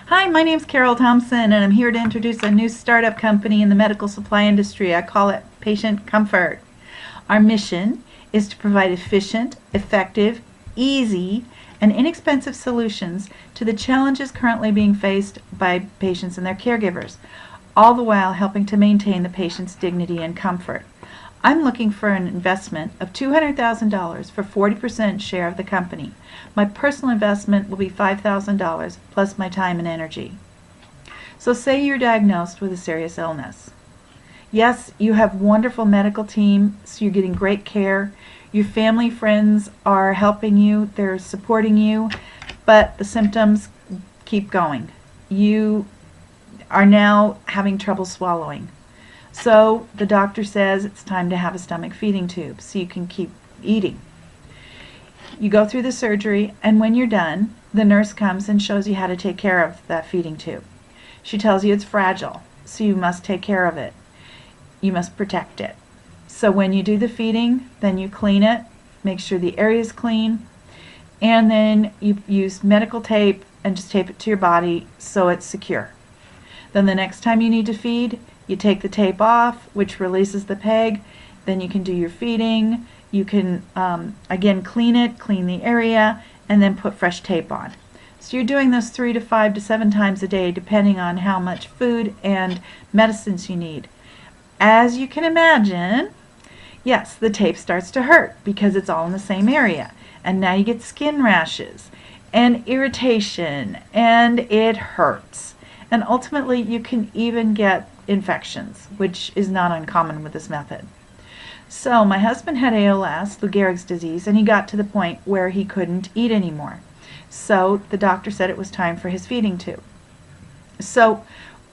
Hi, my name's Carol Thompson, and I'm here to introduce a new startup company in the medical supply industry. I call it Patient Comfort. Our mission is to provide efficient, effective, easy, and inexpensive solutions to the challenges currently being faced by patients and their caregivers, all the while helping to maintain the patient's dignity and comfort. I'm looking for an investment of $200,000 for 40% share of the company. My personal investment will be $5,000 plus my time and energy. So say you're diagnosed with a serious illness. Yes, you have a wonderful medical team, so you're getting great care. Your family, friends are helping you, they're supporting you, but the symptoms keep going. You are now having trouble swallowing. So the doctor says it's time to have a stomach feeding tube so you can keep eating. You go through the surgery, and when you're done, the nurse comes and shows you how to take care of that feeding tube. She tells you it's fragile, so you must take care of it. You must protect it. So when you do the feeding, then you clean it, make sure the area is clean, and then you use medical tape and just tape it to your body so it's secure. Then the next time you need to feed, you take the tape off, which releases the peg. Then you can do your feeding. You can, again, clean it, clean the area, and then put fresh tape on. So you're doing this 3 to 5 to 7 times a day, depending on how much food and medicines you need. As you can imagine, yes, the tape starts to hurt because it's all in the same area. And now you get skin rashes and irritation, and it hurts. And ultimately, you can even get infections, which is not uncommon with this method. So my husband had ALS, Lou Gehrig's disease, and he got to the point where he couldn't eat anymore. So the doctor said it was time for his feeding tube. So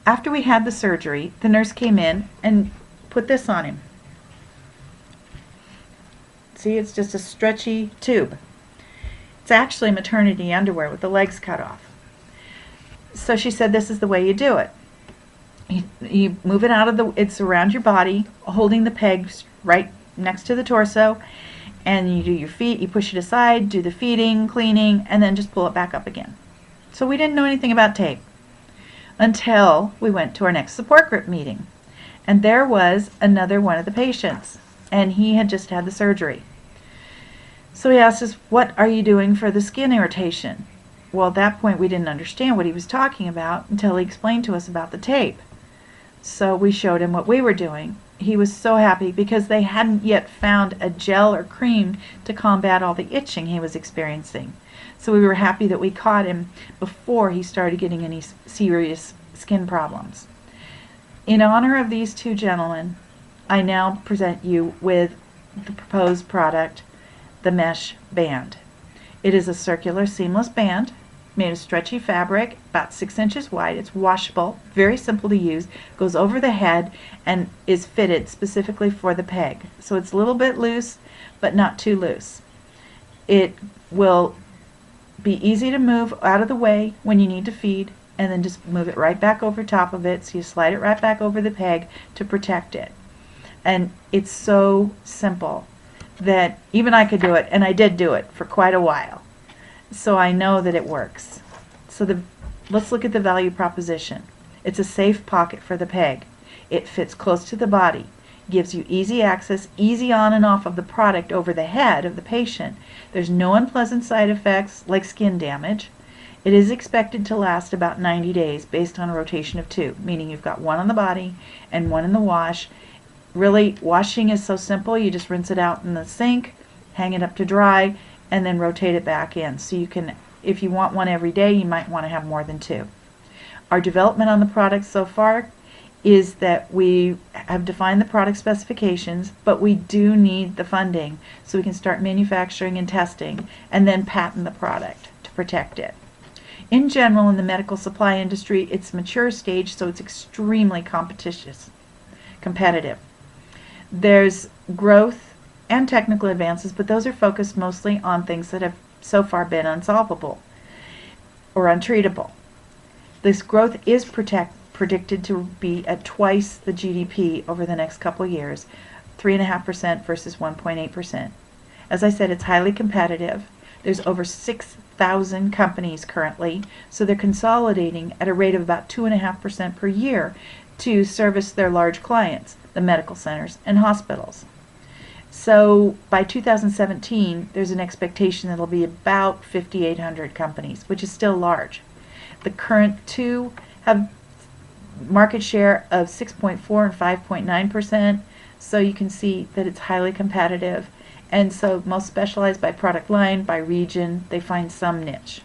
after we had the surgery, the nurse came in and put this on him. See, it's just a stretchy tube. It's actually maternity underwear with the legs cut off. So she said, this is the way you do it. You move it out of the, it's around your body, holding the peg right next to the torso, and you do your feet, you push it aside, do the feeding, cleaning, and then just pull it back up again. So we didn't know anything about tape until we went to our next support group meeting. And there was another one of the patients, and he had just had the surgery. So he asked us, what are you doing for the skin irritation? Well, at that point we didn't understand what he was talking about until he explained to us about the tape. So we showed him what we were doing. He was so happy because they hadn't yet found a gel or cream to combat all the itching he was experiencing. So we were happy that we caught him before he started getting any serious skin problems. In honor of these two gentlemen, I now present you with the proposed product, the mesh band. It is a circular seamless band made of stretchy fabric, about 6 inches wide. It's washable, very simple to use, goes over the head, and is fitted specifically for the peg. So it's a little bit loose, but not too loose. It will be easy to move out of the way when you need to feed, and then just move it right back over top of it, so you slide it right back over the peg to protect it. And it's so simple that even I could do it, and I did do it for quite a while. So I know that it works. So let's look at the value proposition. It's a safe pocket for the peg. It fits close to the body, gives you easy access, easy on and off of the product over the head of the patient. There's no unpleasant side effects like skin damage. It is expected to last about 90 days based on a rotation of 2, meaning you've got one on the body and one in the wash. Really, washing is so simple. You just rinse it out in the sink, hang it up to dry, and then rotate it back in. So you can, if you want one every day, you might want to have more than 2. Our development on the product so far is that we have defined the product specifications, but we do need the funding so we can start manufacturing and testing and then patent the product to protect it. In general, in the medical supply industry, it's mature stage, so it's extremely competitive. There's growth and technical advances, but those are focused mostly on things that have so far been unsolvable or untreatable. This growth is predicted to be at twice the GDP over the next couple years, 3.5% versus 1.8%. As I said, it's highly competitive. There's over 6 1,000 companies currently, so they're consolidating at a rate of about 2.5% per year to service their large clients, the medical centers and hospitals. So by 2017, there's an expectation that it'll be about 5,800 companies, which is still large. The current two have market share of 6.4 and 5.9%, so you can see that it's highly competitive. And so most specialized by product line, by region, they find some niche.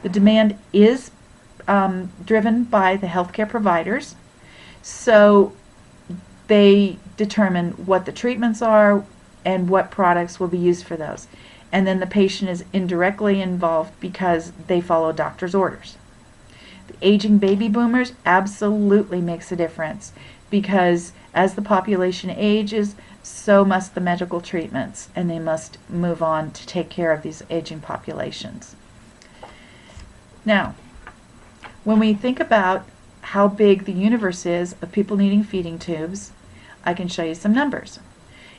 The demand is driven by the healthcare providers, so they determine what the treatments are and what products will be used for those. And then the patient is indirectly involved because they follow doctor's orders. The aging baby boomers absolutely makes a difference, because as the population ages, so must the medical treatments, and they must move on to take care of these aging populations. Now, when we think about how big the universe is of people needing feeding tubes, I can show you some numbers.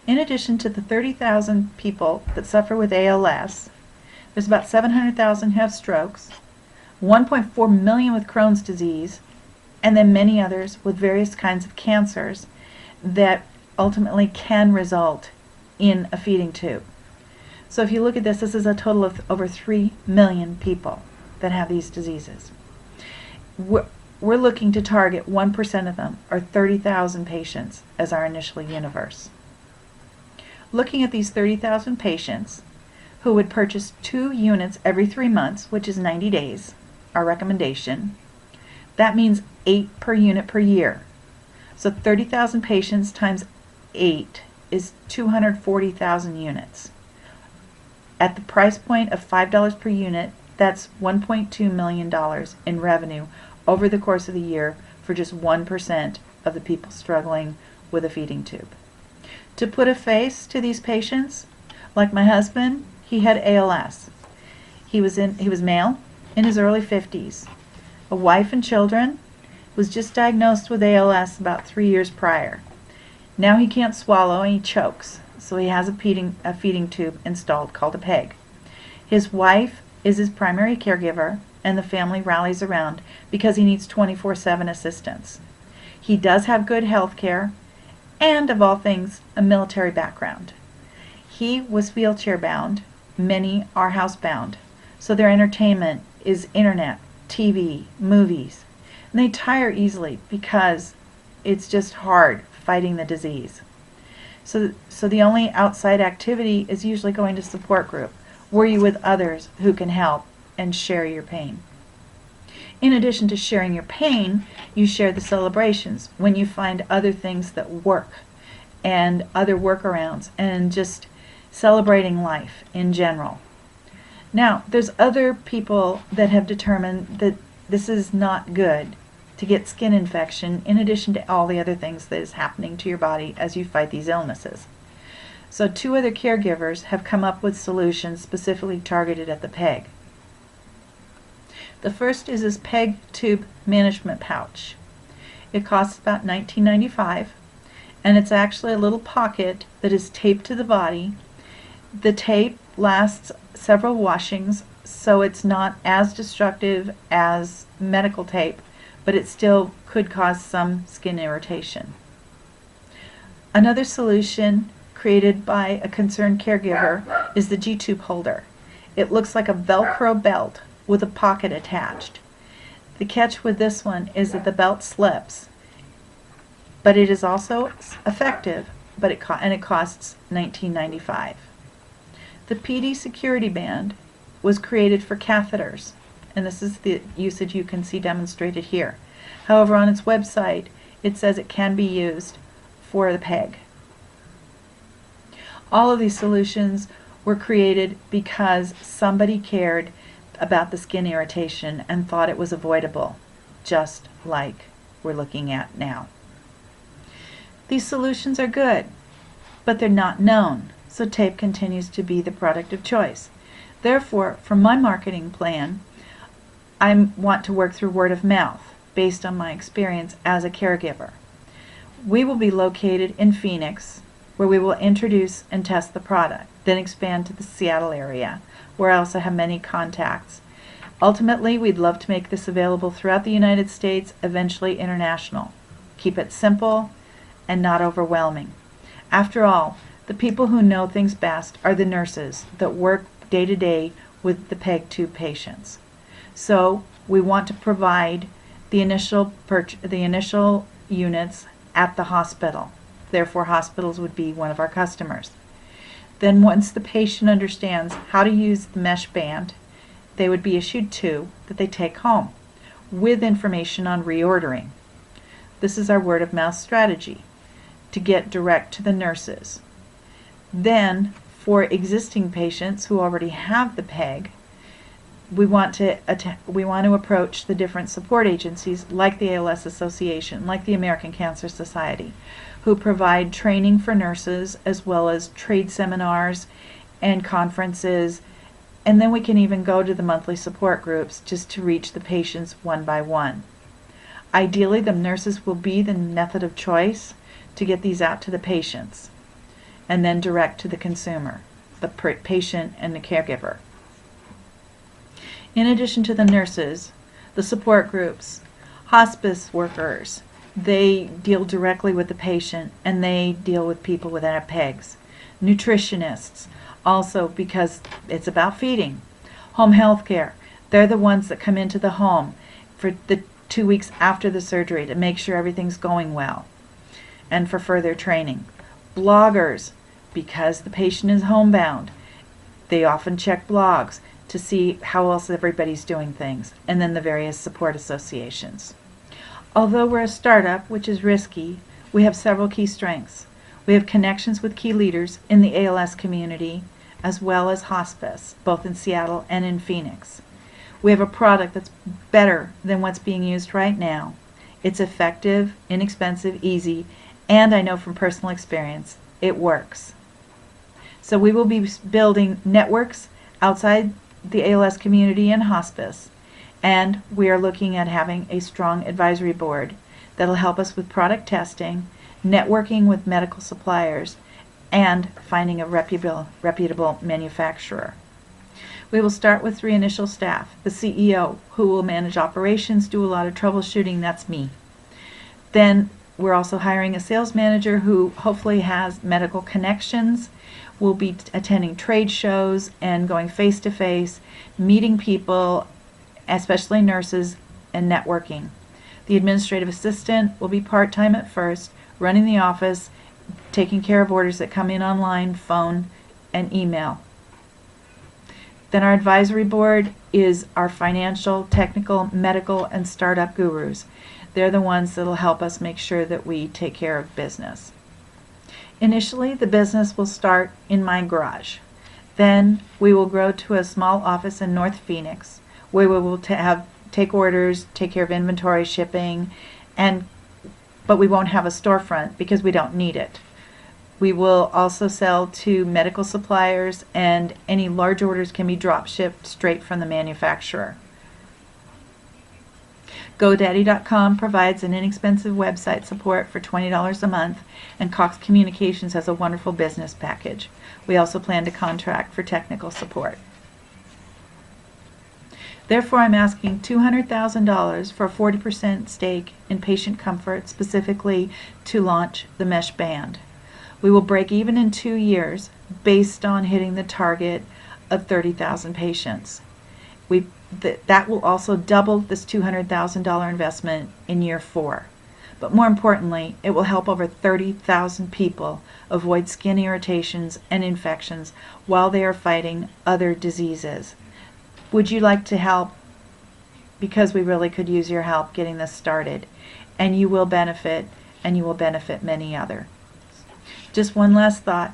In addition to the 30,000 people that suffer with ALS, there's about 700,000 who have strokes, 1.4 million with Crohn's disease, and then many others with various kinds of cancers that ultimately can result in a feeding tube. So if you look at this, this is a total of over 3 million people that have these diseases. We're looking to target 1% of them, or 30,000 patients, as our initial universe. Looking at these 30,000 patients who would purchase 2 units every 3 months, which is 90 days, our recommendation, that means 8 per unit per year. So 30,000 patients times 8 is 240,000 units. At the price point of $5 per unit, that's $1.2 million in revenue over the course of the year for just 1% of the people struggling with a feeding tube. To put a face to these patients, like my husband, he had ALS. He was male, in his early 50s. A wife and children, was just diagnosed with ALS about 3 years prior. Now he can't swallow and he chokes, so he has a feeding tube installed called a PEG. His wife is his primary caregiver, and the family rallies around because he needs 24/7 assistance. He does have good health care and, of all things, a military background. He was wheelchair bound, many are housebound, so their entertainment is internet, TV, movies, and they tire easily because it's just hard fighting the disease. So the only outside activity is usually going to support group, where you're with others who can help and share your pain. In addition to sharing your pain, you share the celebrations when you find other things that work and other workarounds and just celebrating life in general. Now, there's other people that have determined that this is not good to get skin infection in addition to all the other things that is happening to your body as you fight these illnesses. So 2 other caregivers have come up with solutions specifically targeted at the PEG. The first is this PEG tube management pouch. It costs about $19.95, and it's actually a little pocket that is taped to the body. The tape lasts several washings, so it's not as destructive as medical tape, but it still could cause some skin irritation. Another solution created by a concerned caregiver is the G-tube holder. It looks like a Velcro belt with a pocket attached. The catch with this one is that the belt slips, but it is also effective, but it costs $19.95. The PD security band was created for catheters, and this is the usage you can see demonstrated here. However, on its website, it says it can be used for the PEG. All of these solutions were created because somebody cared about the skin irritation and thought it was avoidable, just like we're looking at now. These solutions are good, but they're not known, so tape continues to be the product of choice. Therefore, for my marketing plan, I want to work through word of mouth based on my experience as a caregiver. We will be located in Phoenix, where we will introduce and test the product, then expand to the Seattle area, where I also have many contacts. Ultimately, we'd love to make this available throughout the United States, eventually international. Keep it simple and not overwhelming. After all, the people who know things best are the nurses that work day to day with the PEG tube patients. So we want to provide the initial units at the hospital. Therefore, hospitals would be one of our customers. Then once the patient understands how to use the mesh band, they would be issued two that they take home with information on reordering. This is our word of mouth strategy to get direct to the nurses. Then for existing patients who already have the PEG, we want to approach the different support agencies like the ALS Association, like the American Cancer Society, who provide training for nurses as well as trade seminars and conferences. And then we can even go to the monthly support groups just to reach the patients one by one. Ideally, the nurses will be the method of choice to get these out to the patients, and then direct to the consumer, the patient and the caregiver. In addition to the nurses, the support groups, hospice workers, they deal directly with the patient and they deal with people with PEGs. Nutritionists, also because it's about feeding. Home health care, they're the ones that come into the home for the 2 weeks after the surgery to make sure everything's going well and for further training. Bloggers, because the patient is homebound, they often check blogs to see how else everybody's doing things, and then the various support associations. Although we're a startup, which is risky, we have several key strengths. We have connections with key leaders in the ALS community, as well as hospice, both in Seattle and in Phoenix. We have a product that's better than what's being used right now. It's effective, inexpensive, easy, and I know from personal experience, it works. So we will be building networks outside the ALS community and hospice, and we are looking at having a strong advisory board that'll help us with product testing, networking with medical suppliers, and finding a reputable manufacturer. We will start with 3 initial staff. The CEO, who will manage operations, do a lot of troubleshooting, that's me. Then we're also hiring a sales manager who hopefully has medical connections. We'll be attending trade shows and going face-to-face, meeting people, especially nurses, and networking. The administrative assistant will be part-time at first, running the office, taking care of orders that come in online, phone, and email. Then our advisory board is our financial, technical, medical, and startup gurus. They're the ones that will help us make sure that we take care of business. Initially, the business will start in my garage. Then we will grow to a small office in North Phoenix where we will take orders, take care of inventory, shipping, but we won't have a storefront because we don't need it. We will also sell to medical suppliers, and any large orders can be drop shipped straight from the manufacturer. GoDaddy.com provides an inexpensive website support for $20 a month, and Cox Communications has a wonderful business package. We also plan to contract for technical support. Therefore, I'm asking $200,000 for a 40% stake in Patient Comfort, specifically to launch the mesh band. We will break even in 2 years based on hitting the target of 30,000 patients. That will also double this $200,000 investment in year 4. But more importantly, it will help over 30,000 people avoid skin irritations and infections while they are fighting other diseases. Would you like to help? Because we really could use your help getting this started. And you will benefit, and you will benefit many others. Just one last thought.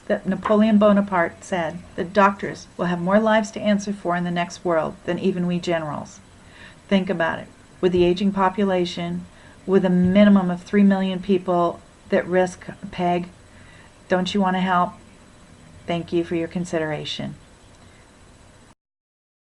That Napoleon Bonaparte said that doctors will have more lives to answer for in the next world than even we generals. Think about it. With the aging population, with a minimum of 3 million people that risk PEG, don't you want to help? Thank you for your consideration.